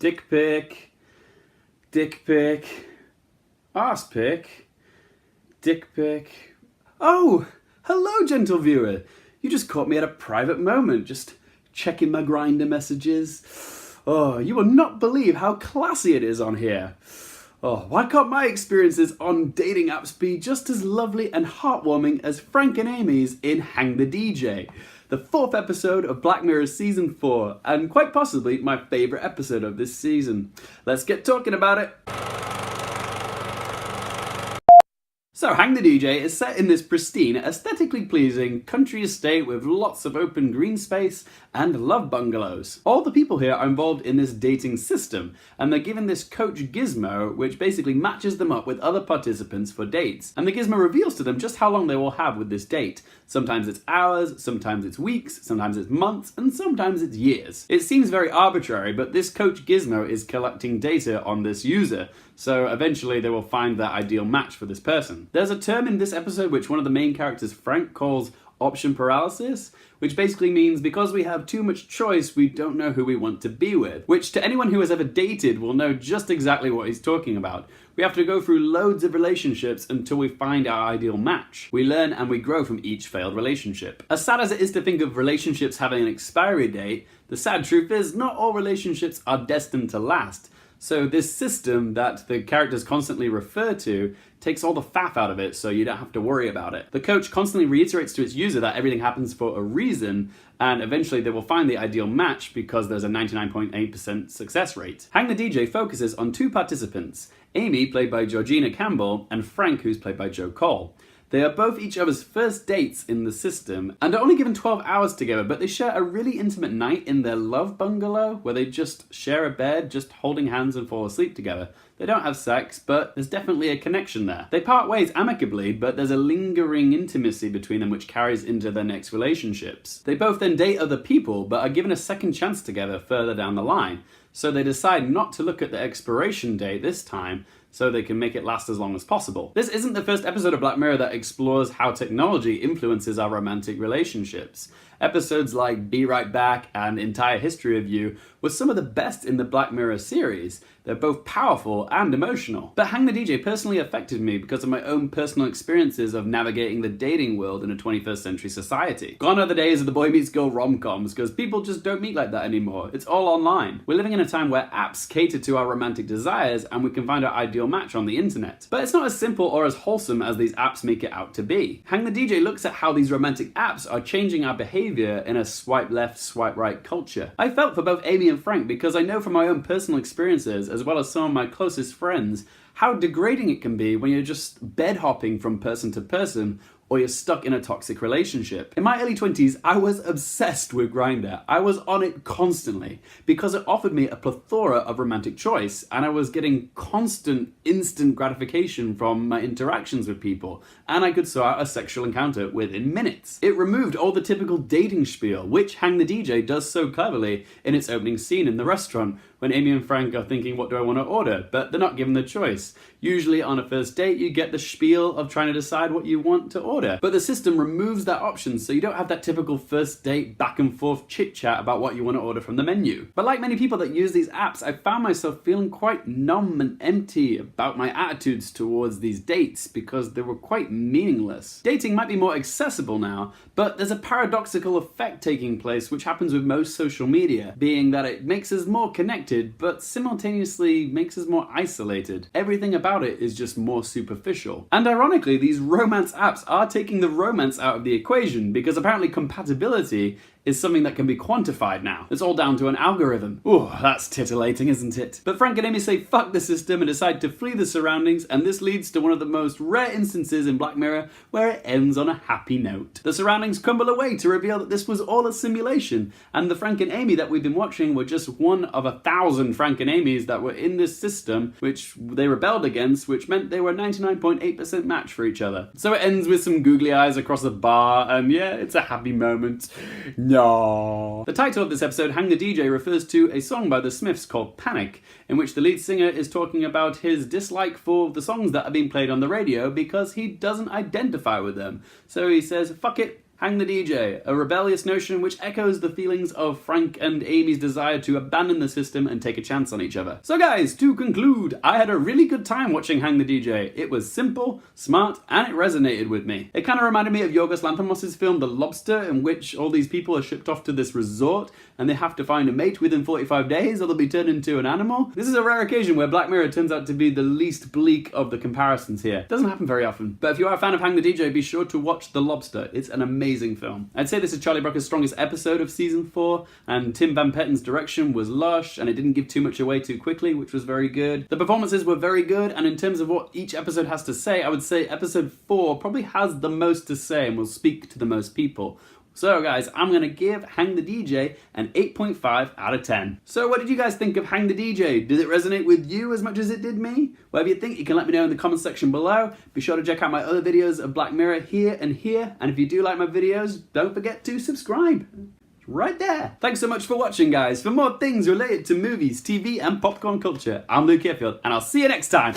Dick pic, dick pic, arse pic, dick pic. Oh, hello, gentle viewer. You just caught me at a private moment, just checking my Grindr messages. Oh, you will not believe how classy it is on here. Oh, why can't my experiences on dating apps be just as lovely and heartwarming as Frank and Amy's in Hang the DJ? The 4th episode of Black Mirror Season 4, and quite possibly my favourite episode of this season. Let's get talking about it. So, Hang the DJ is set in this pristine, aesthetically pleasing country estate with lots of open green space and love bungalows. All the people here are involved in this dating system, and they're given this coach gizmo, which basically matches them up with other participants for dates. And the gizmo reveals to them just how long they will have with this date. Sometimes it's hours, sometimes it's weeks, sometimes it's months, and sometimes it's years. It seems very arbitrary, but this coach gizmo is collecting data on this user, so eventually they will find their ideal match for this person. There's a term in this episode which one of the main characters, Frank, calls option paralysis, which basically means because we have too much choice, we don't know who we want to be with. Which to anyone who has ever dated will know just exactly what he's talking about. We have to go through loads of relationships until we find our ideal match. We learn and we grow from each failed relationship. As sad as it is to think of relationships having an expiry date, the sad truth is not all relationships are destined to last. So this system that the characters constantly refer to takes all the faff out of it, so you don't have to worry about it. The coach constantly reiterates to its user that everything happens for a reason, and eventually they will find the ideal match because there's a 99.8% success rate. Hang the DJ focuses on 2 participants, Amy, played by Georgina Campbell, and Frank, who's played by Joe Cole. They are both each other's first dates in the system, and are only given 12 hours together, but they share a really intimate night in their love bungalow, where they just share a bed, just holding hands and fall asleep together. They don't have sex, but there's definitely a connection there. They part ways amicably, but there's a lingering intimacy between them which carries into their next relationships. They both then date other people, but are given a second chance together further down the line. So they decide not to look at the expiration date this time, so they can make it last as long as possible. This isn't the first episode of Black Mirror that explores how technology influences our romantic relationships. Episodes like Be Right Back and Entire History of You were some of the best in the Black Mirror series. They're both powerful and emotional. But Hang the DJ personally affected me because of my own personal experiences of navigating the dating world in a 21st century society. Gone are the days of the boy meets girl rom-coms, because people just don't meet like that anymore. It's all online. We're living in a time where apps cater to our romantic desires and we can find our ideal match on the internet. But it's not as simple or as wholesome as these apps make it out to be. Hang the DJ looks at how these romantic apps are changing our behavior in a swipe left, swipe right culture. I felt for both Amy and Frank because I know from my own personal experiences, as well as some of my closest friends, how degrading it can be when you're just bed hopping from person to person, or you're stuck in a toxic relationship. In my early 20s, I was obsessed with Grindr. I was on it constantly because it offered me a plethora of romantic choice, and I was getting constant, instant gratification from my interactions with people, and I could start a sexual encounter within minutes. It removed all the typical dating spiel, which Hang the DJ does so cleverly in its opening scene in the restaurant, when Amy and Frank are thinking, what do I want to order? But they're not given the choice. Usually on a first date, you get the spiel of trying to decide what you want to order. But the system removes that option, so you don't have that typical first date back and forth chit chat about what you want to order from the menu. But like many people that use these apps, I found myself feeling quite numb and empty about my attitudes towards these dates because they were quite meaningless. Dating might be more accessible now, but there's a paradoxical effect taking place which happens with most social media, being that it makes us more connected but simultaneously makes us more isolated. Everything about it is just more superficial. And ironically, these romance apps are taking the romance out of the equation because apparently compatibility is something that can be quantified now. It's all down to an algorithm. Ooh, that's titillating, isn't it? But Frank and Amy say fuck the system and decide to flee the surroundings, and this leads to one of the most rare instances in Black Mirror where it ends on a happy note. The surroundings crumble away to reveal that this was all a simulation, and the Frank and Amy that we've been watching were just one of 1,000 Frank and Amy's that were in this system, which they rebelled against, which meant they were 99.8% match for each other. So it ends with some googly eyes across the bar, and yeah, it's a happy moment. No. The title of this episode, Hang the DJ, refers to a song by the Smiths called Panic, in which the lead singer is talking about his dislike for the songs that are being played on the radio because he doesn't identify with them. So he says, fuck it, Hang the DJ, a rebellious notion which echoes the feelings of Frank and Amy's desire to abandon the system and take a chance on each other. So guys, to conclude, I had a really good time watching Hang the DJ. It was simple, smart, and it resonated with me. It kind of reminded me of Yorgos Lanthimos' film The Lobster, in which all these people are shipped off to this resort and they have to find a mate within 45 days or they'll be turned into an animal. This is a rare occasion where Black Mirror turns out to be the least bleak of the comparisons here. It doesn't happen very often. But if you are a fan of Hang the DJ, be sure to watch The Lobster. It's an amazing film. I'd say this is Charlie Brooker's strongest episode of season 4, and Tim Van Petten's direction was lush and it didn't give too much away too quickly, which was very good. The performances were very good, and in terms of what each episode has to say, I would say episode 4 probably has the most to say and will speak to the most people. So guys, I'm going to give Hang the DJ an 8.5 out of 10. So what did you guys think of Hang the DJ? Did it resonate with you as much as it did me? Whatever you think, you can let me know in the comment section below. Be sure to check out my other videos of Black Mirror here and here. And if you do like my videos, don't forget to subscribe. It's right there. Thanks so much for watching, guys. For more things related to movies, TV, and popcorn culture, I'm Luke Airfield, and I'll see you next time.